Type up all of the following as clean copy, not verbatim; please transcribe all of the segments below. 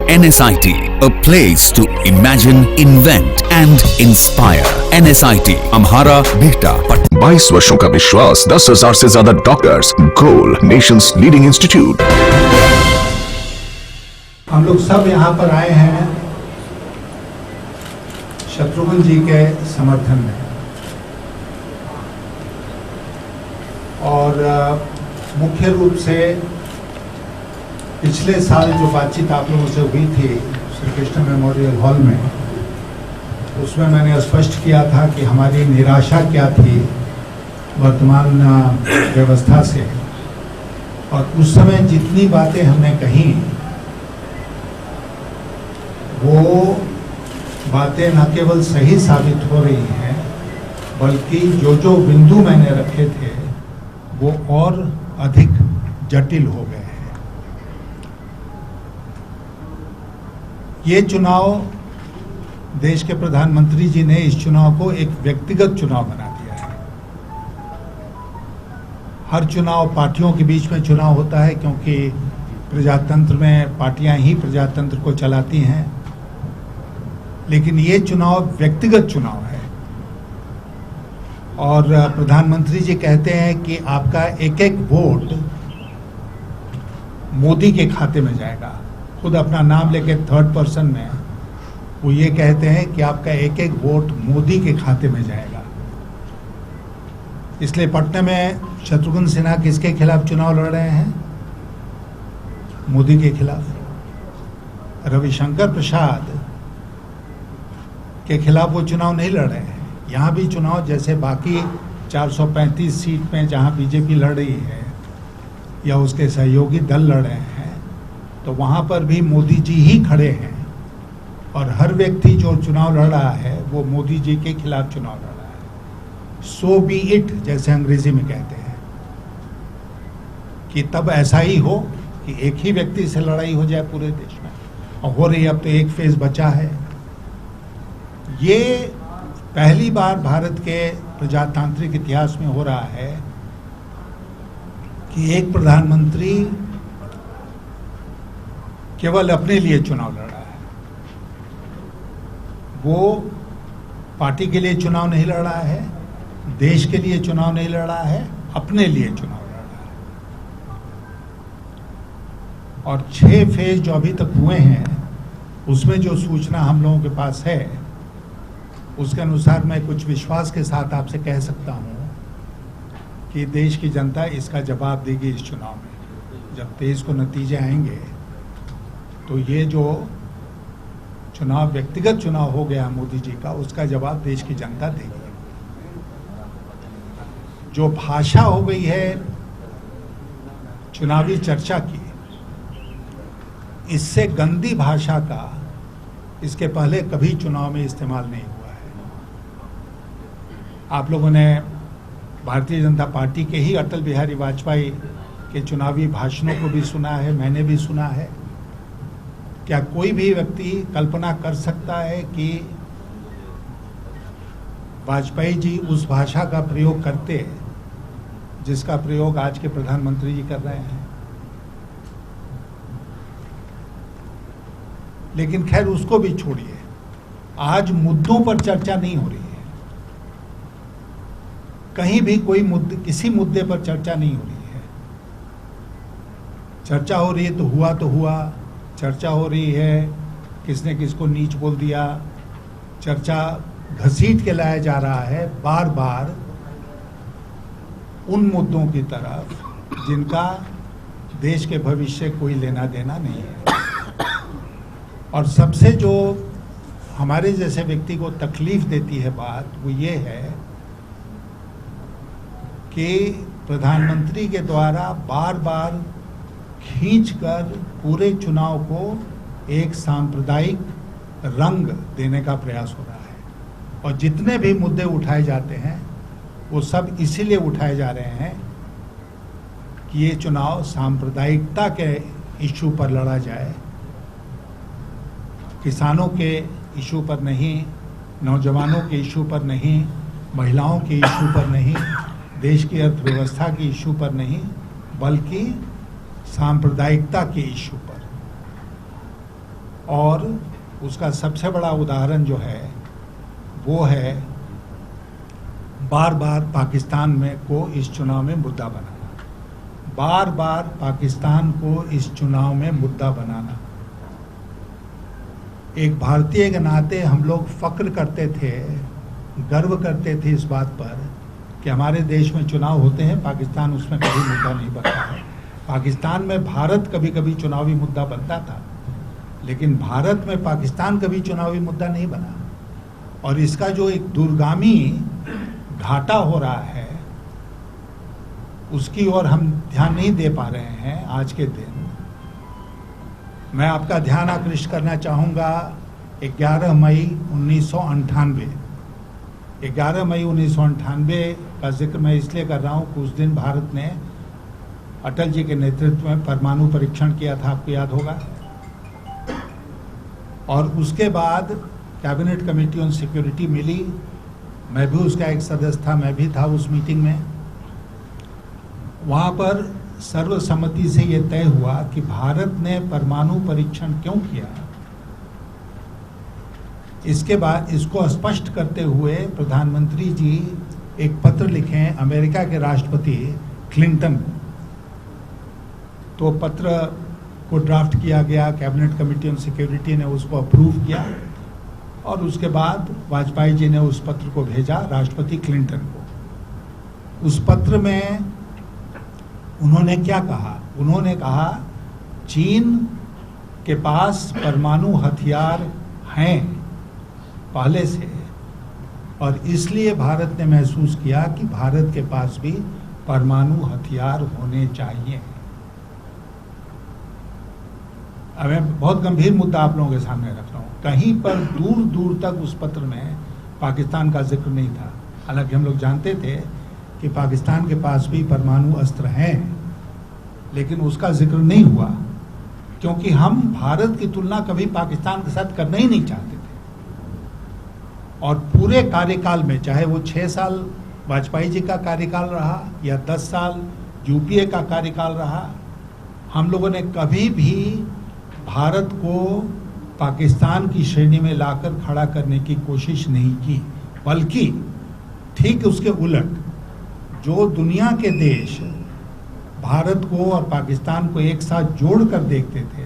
NSIT, a place to imagine, invent and inspire. NSIT, Amhara, Bihta, Patna. 22 वर्षों का विश्वास, 10,000 से ज्यादा डॉक्टर्स, गोल नेशंस लीडिंग इंस्टीट्यूट। हम लोग सब यहाँ पर आए हैं शत्रुघ्न जी के समर्थन में, और मुख्य रूप से पिछले साल जो बातचीत आप लोगों से हुई थी श्री कृष्ण मेमोरियल हॉल में, उसमें मैंने स्पष्ट किया था कि हमारी निराशा क्या थी वर्तमान व्यवस्था से, और उस समय जितनी बातें हमने कही वो बातें न केवल सही साबित हो रही हैं, बल्कि जो बिंदु मैंने रखे थे वो और अधिक जटिल हो गए हैं। ये चुनाव, देश के प्रधानमंत्री जी ने इस चुनाव को एक व्यक्तिगत चुनाव बना दिया है। हर चुनाव पार्टियों के बीच में चुनाव होता है, क्योंकि प्रजातंत्र में पार्टियां ही प्रजातंत्र को चलाती हैं, लेकिन ये चुनाव व्यक्तिगत चुनाव है। और प्रधानमंत्री जी कहते हैं कि आपका एक एक वोट मोदी के खाते में जाएगा। खुद अपना नाम लेके थर्ड पर्सन में वो ये कहते हैं कि आपका एक एक वोट मोदी के खाते में जाएगा। इसलिए पटना में शत्रुघ्न सिन्हा किसके खिलाफ चुनाव लड़ रहे हैं? मोदी के खिलाफ। रविशंकर प्रसाद के खिलाफ वो चुनाव नहीं लड़ रहे हैं। यहाँ भी चुनाव जैसे बाकी 435 सीट में जहाँ बीजेपी लड़ रही है या उसके सहयोगी दल लड़ रहे हैं, तो वहाँ पर भी मोदी जी ही खड़े हैं, और हर व्यक्ति जो चुनाव लड़ रहा है वो मोदी जी के खिलाफ चुनाव लड़ रहा है। सो बी इट, जैसे अंग्रेजी में कहते हैं, कि तब ऐसा ही हो कि एक ही व्यक्ति से लड़ाई हो जाए पूरे देश में, और हो रही। अब तो एक फेज बचा है। ये पहली बार भारत के प्रजातांत्रिक इतिहास में हो रहा है कि एक प्रधानमंत्री केवल अपने लिए चुनाव लड़ रहा है। वो पार्टी के लिए चुनाव नहीं लड़ रहा है, देश के लिए चुनाव नहीं लड़ रहा है, अपने लिए चुनाव लड़ रहा है। और 6 फेज जो अभी तक हुए हैं, उसमें जो सूचना हम लोगों के पास है, उसके अनुसार मैं कुछ विश्वास के साथ आपसे कह सकता हूं कि देश की जनता इसका जवाब देगी इस चुनाव में। जब 23 को नतीजे आएंगे तो ये जो चुनाव व्यक्तिगत चुनाव हो गया मोदी जी का, उसका जवाब देश की जनता देगी। जो भाषा हो गई है चुनावी चर्चा की, इससे गंदी भाषा का इसके पहले कभी चुनाव में इस्तेमाल नहीं हुआ है। आप लोगों ने भारतीय जनता पार्टी के ही अटल बिहारी वाजपेयी के चुनावी भाषणों को भी सुना है, मैंने भी सुना है। क्या कोई भी व्यक्ति कल्पना कर सकता है कि वाजपेयी जी उस भाषा का प्रयोग करते जिसका प्रयोग आज के प्रधानमंत्री जी कर रहे हैं? लेकिन खैर, उसको भी छोड़िए। आज मुद्दों पर चर्चा नहीं हो रही है। कहीं भी कोई मुद्दे, किसी मुद्दे पर चर्चा नहीं हो रही है। चर्चा हो रही है तो हुआ, चर्चा हो रही है किसने किसको नीच बोल दिया, चर्चा घसीट के लाया जा रहा है बार बार उन मुद्दों की तरफ जिनका देश के भविष्य कोई लेना देना नहीं है। और सबसे जो हमारे जैसे व्यक्ति को तकलीफ देती है बात, वो ये है कि प्रधानमंत्री के द्वारा बार बार खींचकर पूरे चुनाव को एक सांप्रदायिक रंग देने का प्रयास हो रहा है। और जितने भी मुद्दे उठाए जाते हैं वो सब इसीलिए उठाए जा रहे हैं कि ये चुनाव सांप्रदायिकता के इशू पर लड़ा जाए, किसानों के इशू पर नहीं, नौजवानों के इशू पर नहीं, महिलाओं के इशू पर नहीं, देश की अर्थव्यवस्था के इशू पर नहीं, बल्कि सांप्रदायिकता के इशू पर। और उसका सबसे बड़ा उदाहरण जो है वो है बार बार पाकिस्तान में को इस चुनाव में मुद्दा बनाना, बार बार पाकिस्तान को इस चुनाव में मुद्दा बनाना। एक भारतीय के नाते हम लोग फक्र करते थे, गर्व करते थे इस बात पर कि हमारे देश में चुनाव होते हैं, पाकिस्तान उसमें कभी मुद्दा नहीं बनता है। पाकिस्तान में भारत कभी कभी चुनावी मुद्दा बनता था, लेकिन भारत में पाकिस्तान कभी चुनावी मुद्दा नहीं बना। और इसका जो एक दूरगामी घाटा हो रहा है उसकी ओर हम ध्यान नहीं दे पा रहे हैं आज के दिन। मैं आपका ध्यान आकृष्ट करना चाहूँगा 11 मई 1998। 11 मई 1998 का जिक्र मैं इसलिए कर रहा हूँ कि उस दिन भारत ने अटल जी के नेतृत्व में परमाणु परीक्षण किया था, आपको याद होगा। और उसके बाद कैबिनेट कमेटी ऑन सिक्योरिटी मिली, मैं भी उसका एक सदस्य था, मैं भी था उस मीटिंग में। वहाँ पर सर्वसम्मति से ये तय हुआ कि भारत ने परमाणु परीक्षण क्यों किया। इसके बाद इसको स्पष्ट करते हुए प्रधानमंत्री जी एक पत्र लिखे अमेरिका के राष्ट्रपति क्लिंटन को। तो पत्र को ड्राफ्ट किया गया, कैबिनेट कमेटी ऑन सिक्योरिटी ने उसको अप्रूव किया और उसके बाद वाजपेयी जी ने उस पत्र को भेजा राष्ट्रपति क्लिंटन को। उस पत्र में उन्होंने क्या कहा? उन्होंने कहा चीन के पास परमाणु हथियार हैं पहले से, और इसलिए भारत ने महसूस किया कि भारत के पास भी परमाणु हथियार होने चाहिए। अब मैं बहुत गंभीर मुद्दा आप लोगों के सामने रख रहा हूँ। कहीं पर दूर दूर तक उस पत्र में पाकिस्तान का जिक्र नहीं था। हालांकि हम लोग जानते थे कि पाकिस्तान के पास भी परमाणु अस्त्र हैं, लेकिन उसका जिक्र नहीं हुआ क्योंकि हम भारत की तुलना कभी पाकिस्तान के साथ करना ही नहीं चाहते थे। और पूरे कार्यकाल में, चाहे वो 6 साल वाजपेयी जी का कार्यकाल रहा या 10 साल यूपीए का कार्यकाल रहा, हम लोगों ने कभी भी भारत को पाकिस्तान की श्रेणी में लाकर खड़ा करने की कोशिश नहीं की, बल्कि ठीक उसके उलट जो दुनिया के देश भारत को और पाकिस्तान को एक साथ जोड़कर देखते थे,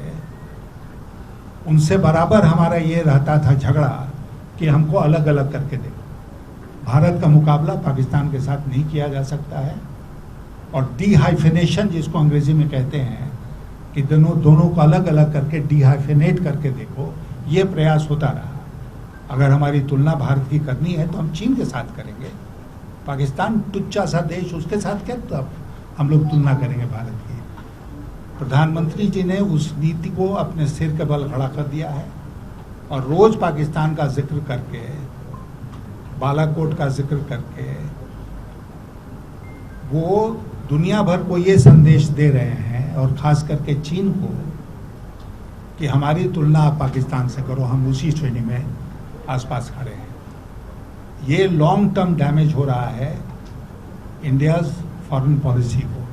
उनसे बराबर हमारा ये रहता था झगड़ा कि हमको अलग अलग करके देखो। भारत का मुकाबला पाकिस्तान के साथ नहीं किया जा सकता है। और डीहाइफिनेशन जिसको अंग्रेजी में कहते हैं कि दोनों को अलग अलग करके डीहाइफिनेट करके देखो, ये प्रयास होता रहा। अगर हमारी तुलना भारत की करनी है तो हम चीन के साथ करेंगे। पाकिस्तान टुच्चा सा देश, उसके साथ क्या तो हम लोग तुलना करेंगे भारत की। प्रधानमंत्री जी ने उस नीति को अपने सिर के बल खड़ा कर दिया है और रोज पाकिस्तान का जिक्र करके, बालाकोट का जिक्र करके वो दुनिया भर को ये संदेश दे रहे हैं, और खास करके चीन को, कि हमारी तुलना आप पाकिस्तान से करो, हम उसी श्रेणी में आसपास खड़े हैं। ये लॉन्ग टर्म डैमेज हो रहा है इंडियाज फॉरेन पॉलिसी को।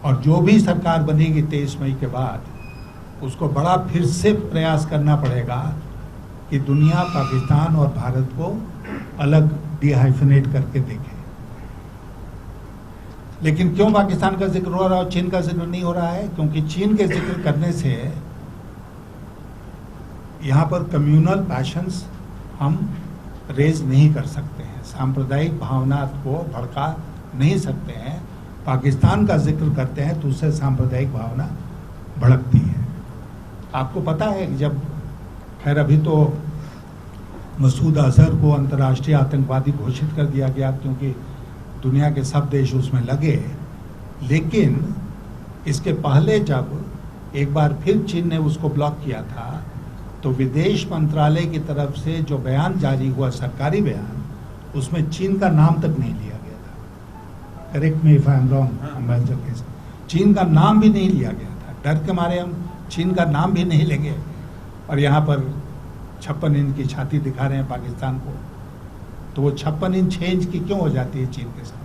और जो भी सरकार बनेगी 23 मई के बाद, उसको बड़ा फिर से प्रयास करना पड़ेगा कि दुनिया पाकिस्तान और भारत को अलग डीहाइफिनेट करके देखे। लेकिन क्यों पाकिस्तान का जिक्र हो रहा है और चीन का जिक्र नहीं हो रहा है? क्योंकि चीन के जिक्र करने से यहाँ पर कम्युनल पैशंस हम रेज नहीं कर सकते हैं, सांप्रदायिक भावना को भड़का नहीं सकते हैं। पाकिस्तान का जिक्र करते हैं तो उससे सांप्रदायिक भावना भड़कती है। आपको पता है कि जब, खैर अभी तो मसूद अजहर को अंतर्राष्ट्रीय आतंकवादी घोषित कर दिया गया क्योंकि दुनिया के सब देश उसमें लगे, लेकिन इसके पहले जब एक बार फिर चीन ने उसको ब्लॉक किया था तो विदेश मंत्रालय की तरफ से जो बयान जारी हुआ, सरकारी बयान, उसमें चीन का नाम तक नहीं लिया गया था। Correct me if I am wrong, चीन का नाम भी नहीं लिया गया था। डर के मारे हम चीन का नाम भी नहीं लेंगे, और यहाँ पर 56 इंच की छाती दिखा रहे हैं पाकिस्तान को। तो वो 56 इंच 6 इंच की क्यों हो जाती है चीन के साथ?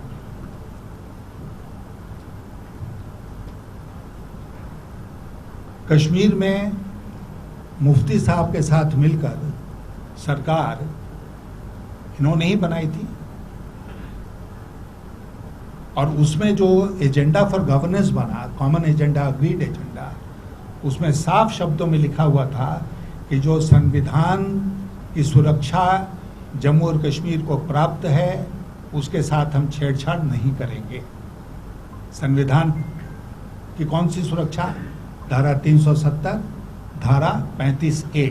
कश्मीर में मुफ्ती साहब के साथ मिलकर सरकार इन्होंने ही बनाई थी, और उसमें जो एजेंडा फॉर गवर्नेंस बना, कॉमन एजेंडा, अग्रीड एजेंडा, उसमें साफ शब्दों में लिखा हुआ था कि जो संविधान की सुरक्षा जम्मू और कश्मीर को प्राप्त है उसके साथ हम छेड़छाड़ नहीं करेंगे। संविधान की कौन सी सुरक्षा? धारा 370, धारा 35A।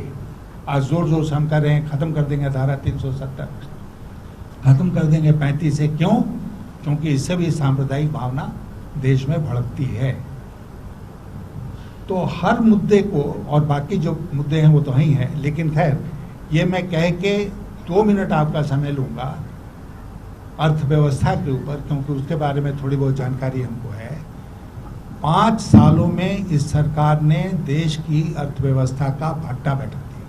आज जोर जोर से हम कर रहे हैं खत्म कर देंगे धारा 370, खत्म कर देंगे 35A। क्यों? क्योंकि इससे भी सांप्रदायिक भावना देश में भड़कती है। तो हर मुद्दे को, और बाकी जो मुद्दे हैं वो तो ही हैं, लेकिन खैर ये मैं कह के 2 मिनट आपका समय लूंगा अर्थव्यवस्था के ऊपर, क्योंकि उसके बारे में थोड़ी बहुत जानकारी हमको है। 5 सालों में इस सरकार ने देश की अर्थव्यवस्था का भट्टा बैठा दिया।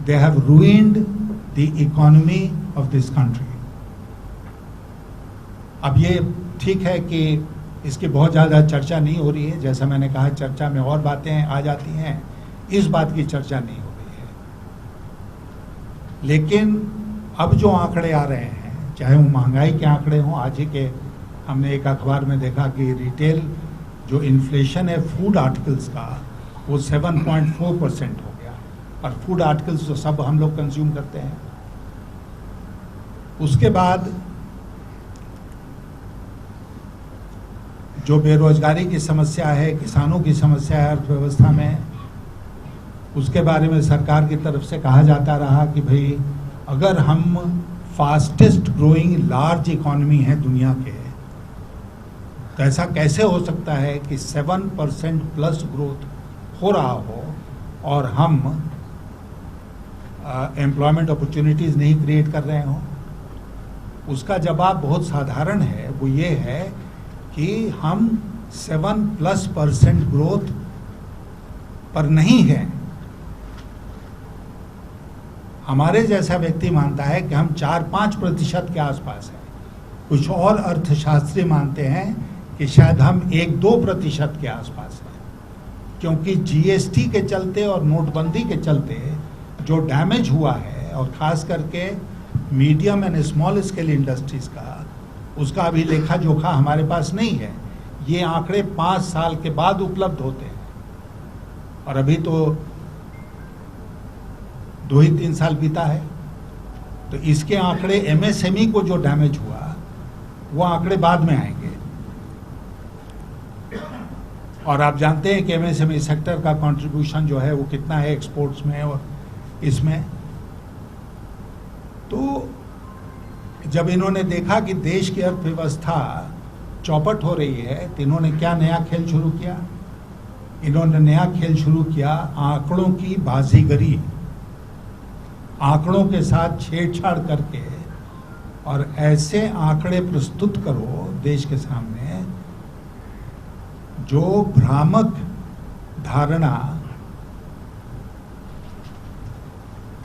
They have ruined the economy of this country. अब ये ठीक है कि इसकी बहुत ज़्यादा चर्चा नहीं हो रही है, जैसा मैंने कहा चर्चा में और बातें आ जाती हैं, इस बात की चर्चा नहीं हो रही है। लेकिन अब जो आंकड़े आ रहे हैं, चाहे वो महंगाई के आंकड़े हों, आज ही के हमने एक अखबार में देखा कि रिटेल जो इन्फ्लेशन है फूड आर्टिकल्स का वो 7.4% हो गया, और फूड आर्टिकल्स तो सब हम लोग कंज्यूम करते हैं। उसके बाद जो बेरोजगारी की समस्या है, किसानों की समस्या है अर्थव्यवस्था में, उसके बारे में सरकार की तरफ से कहा जाता रहा कि भाई अगर हम फास्टेस्ट ग्रोइंग लार्ज इकोनॉमी है दुनिया के, तो ऐसा कैसे हो सकता है कि 7% प्लस ग्रोथ हो रहा हो और हम एम्प्लॉयमेंट अपॉर्चुनिटीज नहीं क्रिएट कर रहे हों? उसका जवाब बहुत साधारण है, वो ये है कि हम 7+% ग्रोथ पर नहीं है। हमारे जैसा व्यक्ति मानता है कि हम 4-5% के आसपास हैं। कुछ और अर्थशास्त्री मानते हैं कि शायद हम 1-2% के आसपास हैं, क्योंकि जीएसटी के चलते और नोटबंदी के चलते जो डैमेज हुआ है, और ख़ास करके medium and small scale industries का, उसका अभी लेखा जोखा हमारे पास नहीं है। ये आंकड़े 5 साल के बाद उपलब्ध होते हैं, और अभी तो 2 ही 3 साल बीता है। तो इसके आंकड़े एमएसएमई को जो डैमेज हुआ वो आंकड़े बाद में आएंगे। और आप जानते हैं कि एमएसएमई सेक्टर का कंट्रीब्यूशन जो है वो कितना है एक्सपोर्ट्स में और इसमें। तो जब इन्होंने देखा कि देश की अर्थव्यवस्था चौपट हो रही है, तो इन्होंने क्या नया खेल शुरू किया? इन्होंने नया खेल शुरू किया आंकड़ों की बाजीगरी, आंकड़ों के साथ छेड़छाड़ करके, और ऐसे आंकड़े प्रस्तुत करो देश के सामने जो भ्रामक धारणा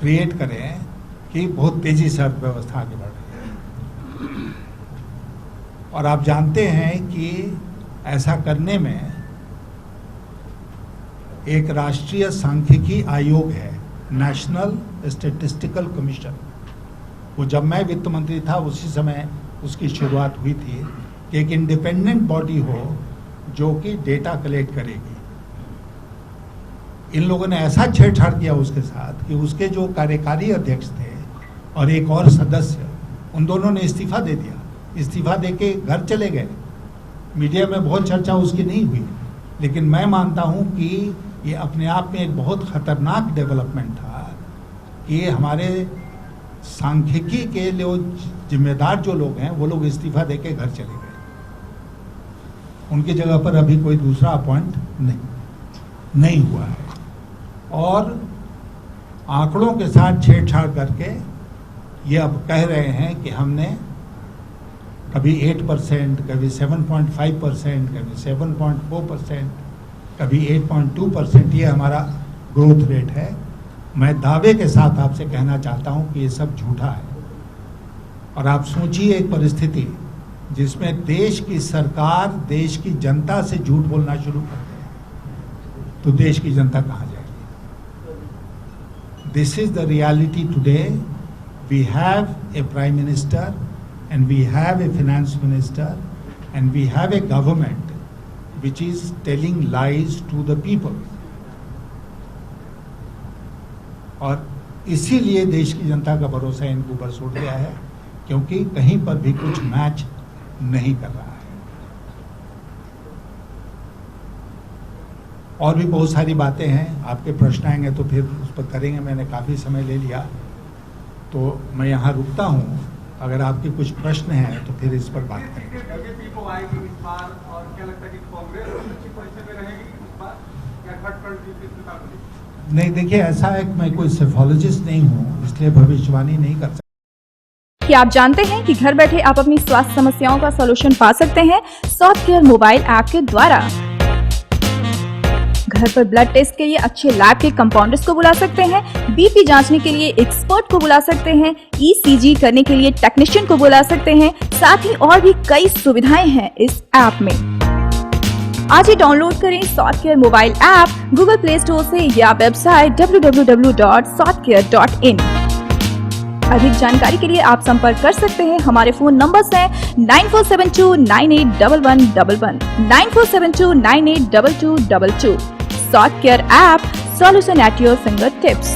क्रिएट करें कि बहुत तेजी से अर्थव्यवस्था आगे बढ़ रही है। और आप जानते हैं कि ऐसा करने में एक राष्ट्रीय सांख्यिकी आयोग है, नेशनल स्टैटिस्टिकल कमीशन। वो जब मैं वित्त मंत्री था उसी समय उसकी शुरुआत हुई थी कि एक इंडिपेंडेंट बॉडी हो जो कि डेटा कलेक्ट करेगी। इन लोगों ने ऐसा छेड़छाड़ किया उसके साथ कि उसके जो कार्यकारी अध्यक्ष थे और एक और सदस्य, उन दोनों ने इस्तीफा दे दिया। इस्तीफा देके घर चले गए। मीडिया में बहुत चर्चा उसकी नहीं हुई, लेकिन मैं मानता हूं कि ये अपने आप में एक बहुत खतरनाक डेवलपमेंट था कि हमारे सांख्यिकी के लिए जिम्मेदार जो लोग हैं वो लोग इस्तीफा देके घर चले गए। उनकी जगह पर अभी कोई दूसरा अपॉइंट नहीं हुआ है। और आंकड़ों के साथ छेड़छाड़ करके ये अब कह रहे हैं कि हमने कभी 8%, कभी 7.5%, कभी 7.4%, कभी 8.2%, ये हमारा ग्रोथ रेट है। मैं दावे के साथ आपसे कहना चाहता हूं कि ये सब झूठा है। और आप सोचिए एक परिस्थिति जिसमें देश की सरकार देश की जनता से झूठ बोलना शुरू कर दे, तो देश की जनता कहाँ जाएगी? This is the reality today. We have a prime minister and we have a finance minister and we have a government which is telling lies to the people. और इसीलिए देश की जनता का भरोसा इनके ऊपर छूट गया है, क्योंकि कहीं पर भी कुछ मैच नहीं कर रहा है. और भी बहुत सारी बातें हैं, आपके प्रश्न आएंगे तो फिर उस पर करेंगे. मैंने काफी समय ले लिया तो मैं यहाँ रुकता हूँ. अगर आपके कुछ प्रश्न हैं तो फिर इस पर बात करेंगे. नहीं, देखिए ऐसा है कि मैं कोई सेफोलॉजिस्ट नहीं हूँ, इसलिए भविष्यवाणी नहीं कर सकता. क्या आप जानते हैं कि घर बैठे आप अपनी स्वास्थ्य समस्याओं का सलूशन पा सकते हैं सॉफ्टकेयर मोबाइल ऐप के द्वारा. घर पर ब्लड टेस्ट के लिए अच्छे लैब के कंपाउंडर्स को बुला सकते हैं, बीपी जांचने के लिए एक्सपर्ट को बुला सकते हैं, ईसीजी करने के लिए टेक्नीशियन को बुला सकते हैं. साथ ही और भी कई सुविधाएं हैं इस ऐप में. आज ही डाउनलोड करें Softcare mobile app Google Play Store से या वेबसाइट www.softcare.in. अधिक जानकारी के लिए आप संपर्क कर सकते हैं. हमारे फोन नंबर्स हैं 9472981111, 9472982222. Softcare app, solution at your fingertips.